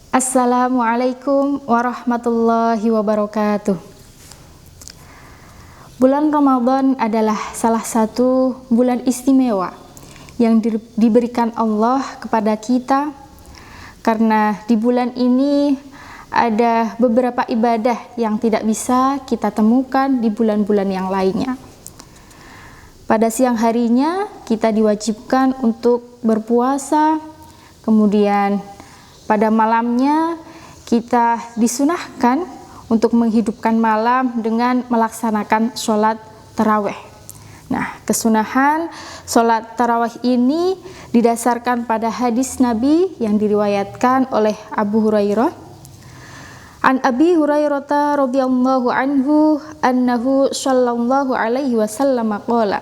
Assalamualaikum warahmatullahi wabarakatuh. Bulan Ramadan adalah salah satu bulan istimewa yang diberikan Allah kepada kita, karena di bulan ini ada beberapa ibadah yang tidak bisa kita temukan di bulan-bulan yang lainnya. Pada siang harinya kita diwajibkan untuk berpuasa, kemudian pada malamnya kita disunahkan untuk menghidupkan malam dengan melaksanakan sholat tarawih. Nah, kesunahan sholat tarawih ini didasarkan pada hadis Nabi yang diriwayatkan oleh Abu Hurairah. An Abi Hurairah radhiyallahu anhu annahu sallallahu alaihi wasallam qala: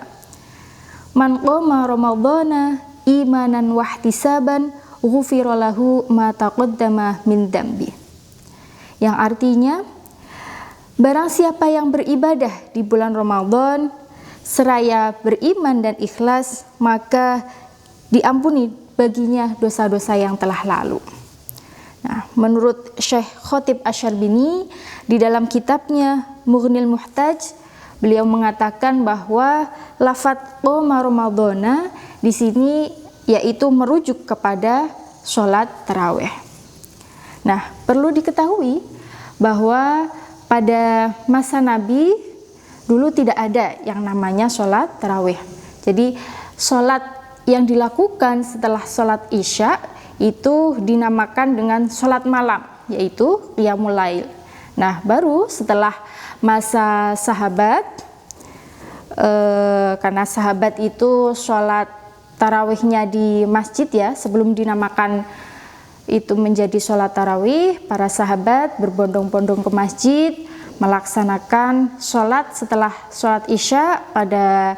Man qama ramadhana imanan wahtisaban ghufira lahu ma taqaddama min dambi. Yang artinya, barang siapa yang beribadah di bulan Ramadan seraya beriman dan ikhlas, maka diampuni baginya dosa-dosa yang telah lalu. Nah, menurut Syekh Khatib Asy-Syarbini di dalam kitabnya Mughnil Muhtaj, beliau mengatakan bahwa lafadz qoma ramadhana di sini yaitu merujuk kepada sholat tarawih. Nah, perlu diketahui bahwa pada masa Nabi dulu tidak ada yang namanya sholat tarawih. Jadi sholat yang dilakukan setelah sholat isya itu dinamakan dengan sholat malam, yaitu qiyamul lail. Nah, baru setelah masa sahabat, karena sahabat itu sholat tarawihnya di masjid ya, sebelum dinamakan itu menjadi sholat tarawih, para sahabat berbondong-bondong ke masjid melaksanakan sholat setelah sholat isya pada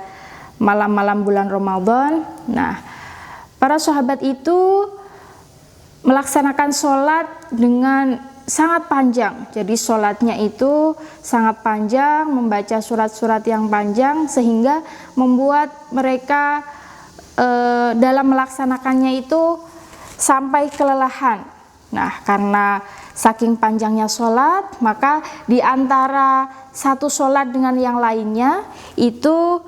malam-malam bulan Ramadan. Nah, para sahabat itu melaksanakan sholat dengan sangat panjang. Jadi sholatnya itu sangat panjang, membaca surat-surat yang panjang, sehingga membuat mereka dalam melaksanakannya itu sampai kelelahan. Nah, karena saking panjangnya sholat, maka di antara satu sholat dengan yang lainnya itu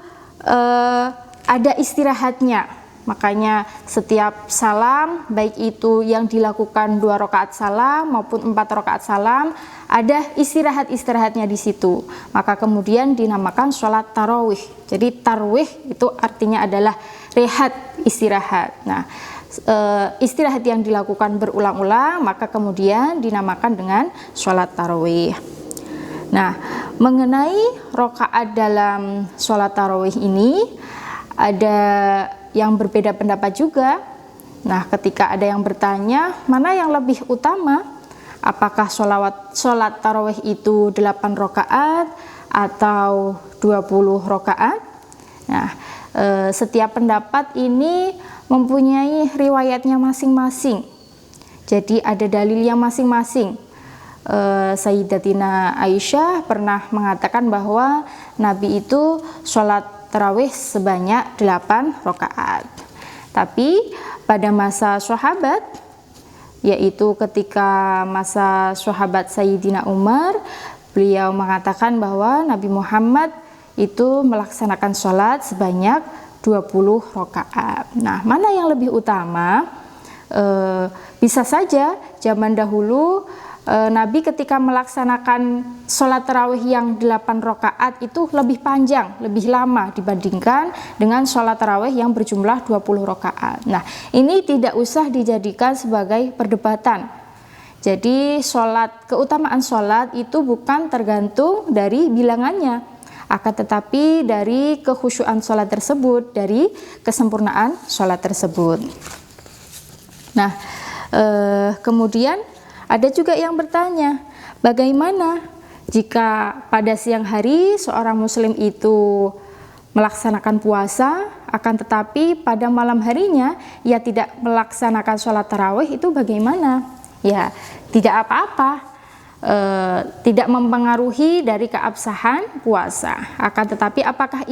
ada istirahatnya. Makanya setiap salam, baik itu yang dilakukan 2 rakaat salam maupun 4 rakaat salam, ada istirahatnya di situ. Maka kemudian dinamakan sholat tarawih. Jadi tarawih itu artinya adalah rehat, istirahat. Nah, istirahat yang dilakukan berulang-ulang maka kemudian dinamakan dengan sholat tarawih. Nah, mengenai rakaat dalam sholat tarawih ini ada yang berbeda pendapat juga. Nah, ketika ada yang bertanya mana yang lebih utama, apakah sholat tarawih itu 8 rakaat atau 20 rakaat? Nah, setiap pendapat ini mempunyai riwayatnya masing-masing. Jadi ada dalilnya masing-masing. Sayyidatina Aisyah pernah mengatakan bahwa Nabi itu sholat tarawih sebanyak 8 rakaat. Tapi pada masa sahabat, yaitu ketika masa sahabat Sayyidina Umar, beliau mengatakan bahwa Nabi Muhammad itu melaksanakan sholat sebanyak 20 rakaat. Nah, mana yang lebih utama? Bisa saja zaman dahulu Nabi ketika melaksanakan sholat tarawih yang 8 rakaat itu lebih panjang, lebih lama dibandingkan dengan sholat tarawih yang berjumlah 20 rakaat. Nah, ini tidak usah dijadikan sebagai perdebatan. Jadi keutamaan sholat itu bukan tergantung dari bilangannya, akan tetapi dari kekhusyuan sholat tersebut, dari kesempurnaan sholat tersebut. Nah, kemudian ada juga yang bertanya, bagaimana jika pada siang hari seorang muslim itu melaksanakan puasa, akan tetapi pada malam harinya ia tidak melaksanakan sholat tarawih, itu bagaimana? Ya, tidak apa-apa. tidak mempengaruhi dari keabsahan puasa. Akan tetapi apakah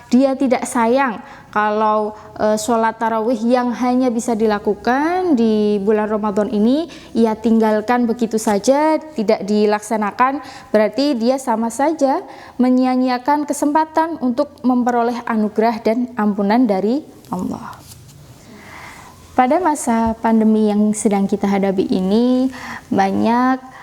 dia tidak sayang kalau sholat tarawih yang hanya bisa dilakukan di bulan Ramadan ini ia tinggalkan begitu saja, tidak dilaksanakan, berarti dia sama saja menyia-nyiakan kesempatan untuk memperoleh anugerah dan ampunan dari Allah. Pada masa pandemi yang sedang kita hadapi ini, banyak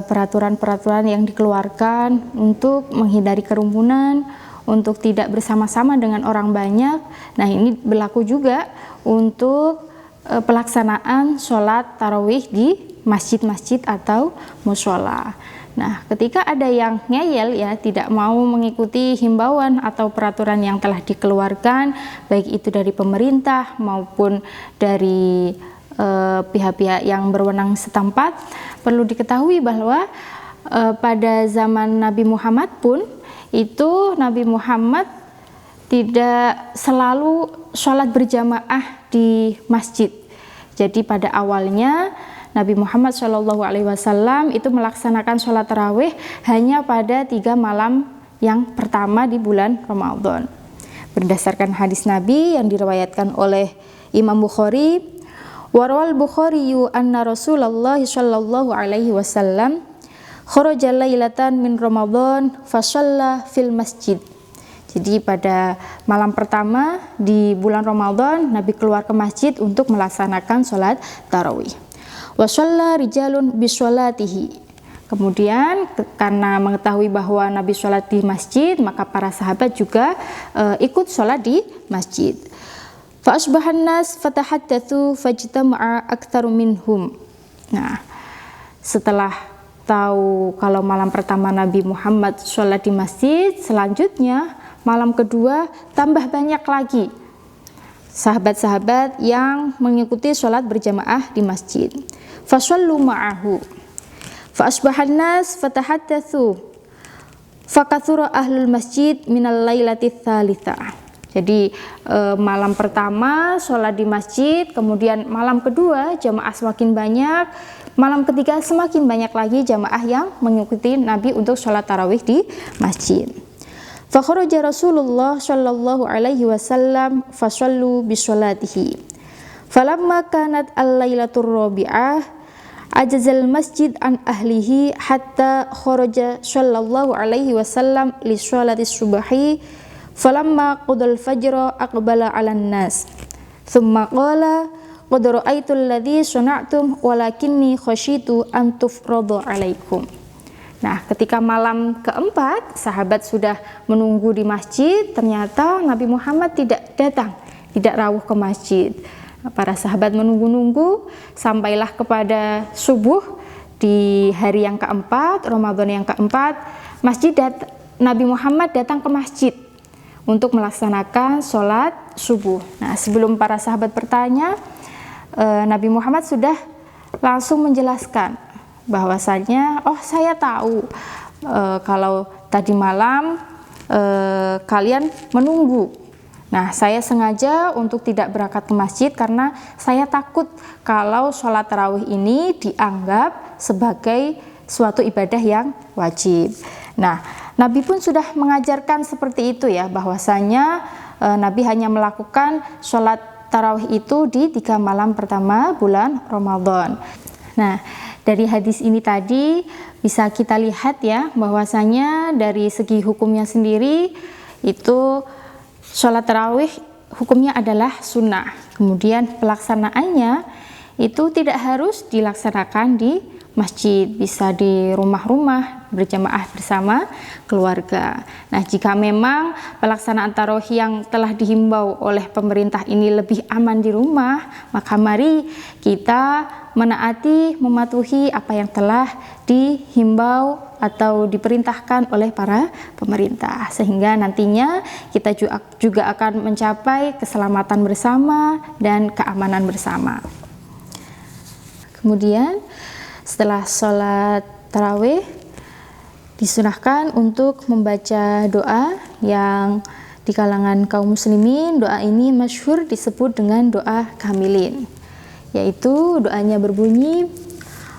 peraturan-peraturan yang dikeluarkan untuk menghindari kerumunan, untuk tidak bersama-sama dengan orang banyak. Nah, ini berlaku juga untuk pelaksanaan sholat tarawih di masjid-masjid atau mushola. Nah, ketika ada yang ngeyel ya, tidak mau mengikuti himbauan atau peraturan yang telah dikeluarkan, baik itu dari pemerintah maupun dari pihak-pihak yang berwenang setempat, perlu diketahui bahwa pada zaman Nabi Muhammad pun, itu Nabi Muhammad tidak selalu sholat berjamaah di masjid. Jadi pada awalnya Nabi Muhammad SAW itu melaksanakan sholat tarawih hanya pada 3 malam yang pertama di bulan Ramadan. Berdasarkan hadis Nabi yang diriwayatkan oleh Imam Bukhari, warawal Bukhariyu anna Rasulullah SAW kharaja lailatan min Ramadan fashalla fil masjid. Jadi pada malam pertama di bulan Ramadan, Nabi keluar ke masjid untuk melaksanakan sholat tarawih. Wa shalla rijalun bisholatihi. Kemudian karena mengetahui bahwa Nabi sholat di masjid, maka para sahabat juga ikut sholat di masjid. Fa asbahan nas fatahaddatsu fajtama'a aktsaru minhum. Nah, setelah tahu kalau malam pertama Nabi Muhammad sholat di masjid, selanjutnya malam kedua tambah banyak lagi sahabat-sahabat yang mengikuti sholat berjamaah di masjid. Fashallu ma'ahu fa asbahan nas fatahaddatsu fakatsura ahlul masjid minal lailati tsalitsah. Jadi malam pertama sholat di masjid, kemudian malam kedua jamaah semakin banyak, malam ketiga semakin banyak lagi jamaah yang mengikuti Nabi untuk sholat tarawih di masjid. Fa kharaja Rasulullah sallallahu alaihi wasallam fashallu bi sholatihi. Falamma kanat al-lailatur rabi'ah ajazal masjid an ahlihi hatta kharaja sallallahu alaihi wasallam li sholati subhi. Falamma qadal fajra aqbala 'alan nas. Tsumma qala qad ra'aytu alladhi sana'tum walakinni khasyitu an tufrada 'alaikum. Nah, ketika malam keempat, sahabat sudah menunggu di masjid, ternyata Nabi Muhammad tidak datang, tidak rawuh ke masjid. Para sahabat menunggu-nunggu, sampailah kepada subuh di hari yang keempat, Ramadan yang keempat, Nabi Muhammad datang ke masjid untuk melaksanakan sholat subuh. Nah, sebelum para sahabat bertanya, Nabi Muhammad sudah langsung menjelaskan bahwasanya, oh saya tahu kalau tadi malam kalian menunggu. Nah, saya sengaja untuk tidak berangkat ke masjid karena saya takut kalau sholat tarawih ini dianggap sebagai suatu ibadah yang wajib. Nah, Nabi pun sudah mengajarkan seperti itu ya, bahwasanya Nabi hanya melakukan sholat tarawih itu di 3 malam pertama bulan Ramadan. Nah, dari hadis ini tadi bisa kita lihat ya, bahwasanya dari segi hukumnya sendiri itu sholat tarawih hukumnya adalah sunnah. Kemudian pelaksanaannya itu tidak harus dilaksanakan di masjid, bisa di rumah-rumah berjamaah bersama keluarga. Nah, jika memang pelaksanaan tarawih yang telah dihimbau oleh pemerintah ini lebih aman di rumah, maka mari kita menaati, mematuhi apa yang telah dihimbau atau diperintahkan oleh para pemerintah, sehingga nantinya kita juga akan mencapai keselamatan bersama dan keamanan bersama. Kemudian setelah sholat tarawih disunahkan untuk membaca doa yang di kalangan kaum muslimin. Doa ini masyhur disebut dengan doa kamilin, yaitu doanya berbunyi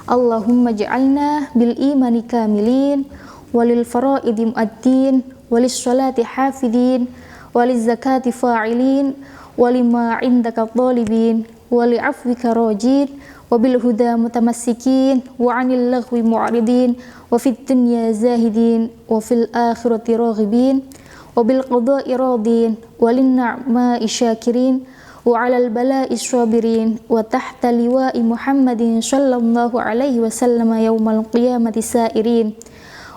Allahumma ja'alna bil imani kamilin walil faraidi mu'addin walis sholati hafidin waliz zakati fa'ilin walima indaka talibin wali afwika rajin wabil huda mutamassikin wa anil laghwi mu'ridin wa fid dunya zahidin wa fil akhirati raghibin wabil qada'i radin walin na'ma'i syakirin wa 'alal bala'i sabirin wa tahta liwa'i Muhammadin sallallahu alaihi wasallam yaumal qiyamati sa'irin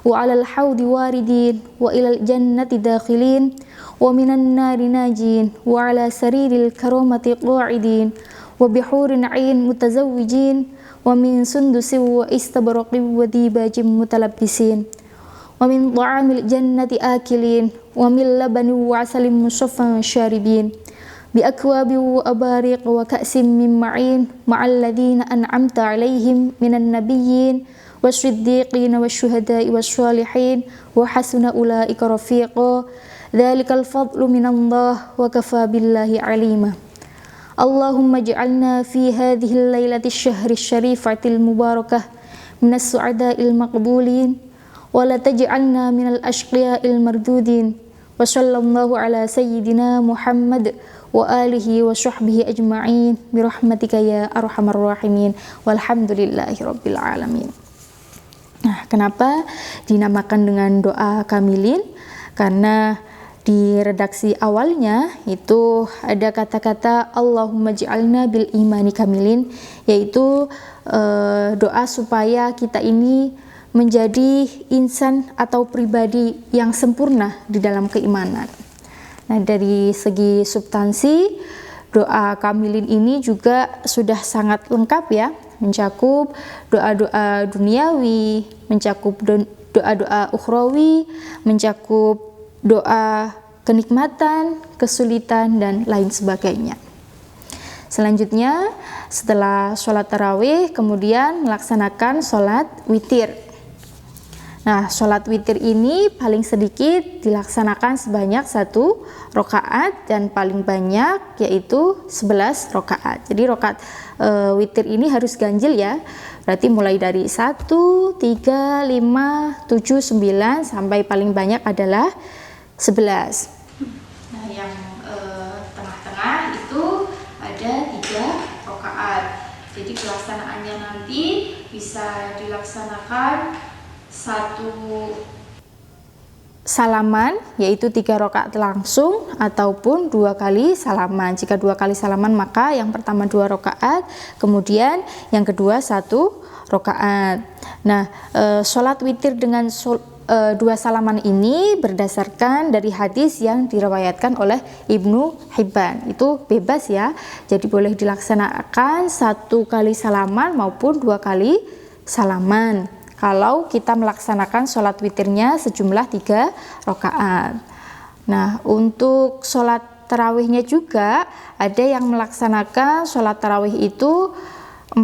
wa 'alal haudi waridin wa ilal jannati dakhilin wa minan nari najin wa 'ala sariril karamati qa'idin wa bihurin 'ain mutazawwijin wa min sundusin wa istabraqin wa dibajin mutalabbisin wa min ta'amil jannati akilin wa min labanin wa 'asalin musaffan syaribin bi akwabin wa abariq wa ka'sin min ma'in ma'al ladzina an'amta 'alaihim minan nabiyyin wasyiddiqin wasyuhada'i wasyalihin wa hasuna ulaika rafiqa dzalikal fadlu minallah wa kafa billahi 'alima. Allahumma ij'alna fi hadhil lailati syahri syarifatil mubarakah minas su'ada'il maqbulin wa la taj'alna minal ashqiya'il mardudin wa sallallahu ala sayyidina Muhammad wa alihi wa sahbihi ajma'in bi rahmatika ya arhamar rahimin walhamdulillahi rabbil alamin. Nah, kenapa dinamakan dengan doa kamilin? Karena di redaksi awalnya itu ada kata-kata Allahumma ja'alna bil imani kamilin, yaitu doa supaya kita ini menjadi insan atau pribadi yang sempurna di dalam keimanan. Nah, dari segi substansi doa kamilin ini juga sudah sangat lengkap ya, mencakup doa-doa duniawi, mencakup doa-doa ukhrawi, mencakup doa kenikmatan, kesulitan, dan lain sebagainya. Selanjutnya, setelah sholat tarawih, kemudian melaksanakan sholat witir. Nah, sholat witir ini paling sedikit dilaksanakan sebanyak 1 rakaat dan paling banyak yaitu 11 rakaat. Jadi rakaat witir ini harus ganjil ya. Berarti mulai dari 1, 3, 5, 7, 9 sampai paling banyak adalah 11. Nah, yang tengah-tengah itu ada 3 rakaat. Jadi pelaksanaannya nanti bisa dilaksanakan 1 salaman, yaitu 3 rakaat langsung ataupun 2 kali salaman. Jika 2 kali salaman maka yang pertama 2 rakaat, kemudian yang kedua 1 rakaat. Nah, sholat witir dengan 2 salaman ini berdasarkan dari hadis yang diriwayatkan oleh Ibnu Hibban. Itu bebas ya, jadi boleh dilaksanakan 1 kali salaman maupun 2 kali salaman kalau kita melaksanakan sholat witirnya sejumlah 3 rakaat. Nah, untuk sholat tarawihnya juga ada yang melaksanakan sholat tarawih itu 4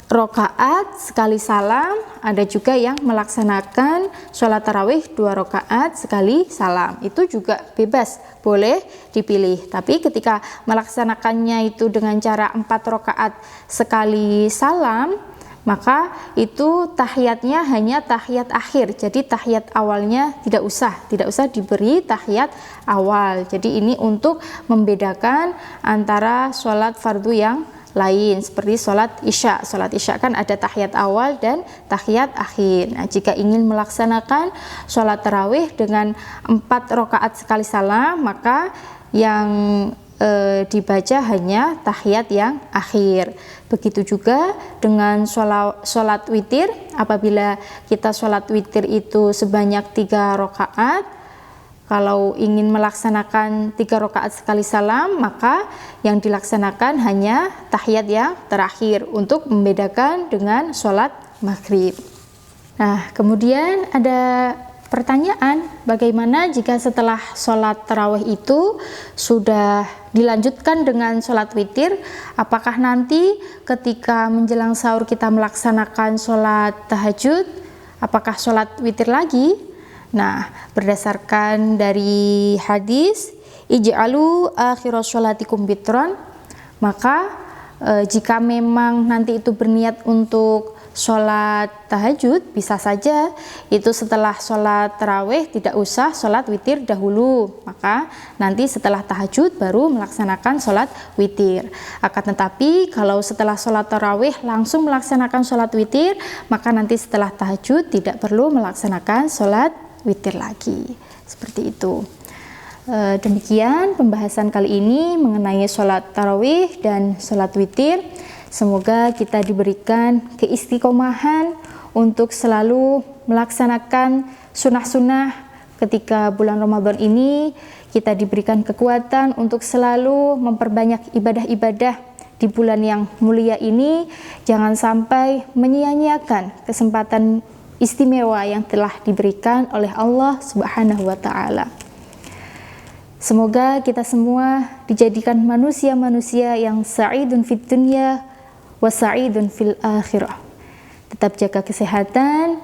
rakaat sekali salam, ada juga yang melaksanakan sholat tarawih 2 rakaat sekali salam. Itu juga bebas, boleh dipilih. Tapi ketika melaksanakannya itu dengan cara 4 rakaat sekali salam, maka itu tahiyatnya hanya tahiyat akhir. Jadi tahiyat awalnya tidak usah diberi tahiyat awal. Jadi ini untuk membedakan antara sholat fardu yang lain seperti sholat isya. Sholat isya kan ada tahiyat awal dan tahiyat akhir. Nah, jika ingin melaksanakan sholat tarawih dengan 4 rakaat sekali salam, maka yang dibaca hanya tahiyat yang akhir. Begitu juga dengan sholat witir. Apabila kita sholat witir itu sebanyak 3 rakaat, kalau ingin melaksanakan 3 rakaat sekali salam, maka yang dilaksanakan hanya tahiyat yang terakhir untuk membedakan dengan sholat maghrib. Nah, kemudian ada pertanyaan, bagaimana jika setelah sholat tarawih itu sudah dilanjutkan dengan sholat witir, apakah nanti ketika menjelang sahur kita melaksanakan sholat tahajud, apakah sholat witir lagi? Nah, berdasarkan dari hadis ij'alu akhiras sholatikum bitron, maka jika memang nanti itu berniat untuk sholat tahajud, bisa saja itu setelah sholat tarawih tidak usah sholat witir dahulu, maka nanti setelah tahajud baru melaksanakan sholat witir. Akan tetapi kalau setelah sholat tarawih langsung melaksanakan sholat witir, maka nanti setelah tahajud tidak perlu melaksanakan sholat witir lagi. Seperti itu. Demikian pembahasan kali ini mengenai sholat tarawih dan sholat witir. Semoga kita diberikan keistiqomahan untuk selalu melaksanakan sunnah-sunnah ketika bulan Ramadan ini. Kita diberikan kekuatan untuk selalu memperbanyak ibadah-ibadah di bulan yang mulia ini. Jangan sampai menyia-nyiakan kesempatan istimewa yang telah diberikan oleh Allah Subhanahu wa Ta'ala. Semoga kita semua dijadikan manusia-manusia yang sa'idun fid dunya wa sa'idun fil akhirah. Tetap jaga kesehatan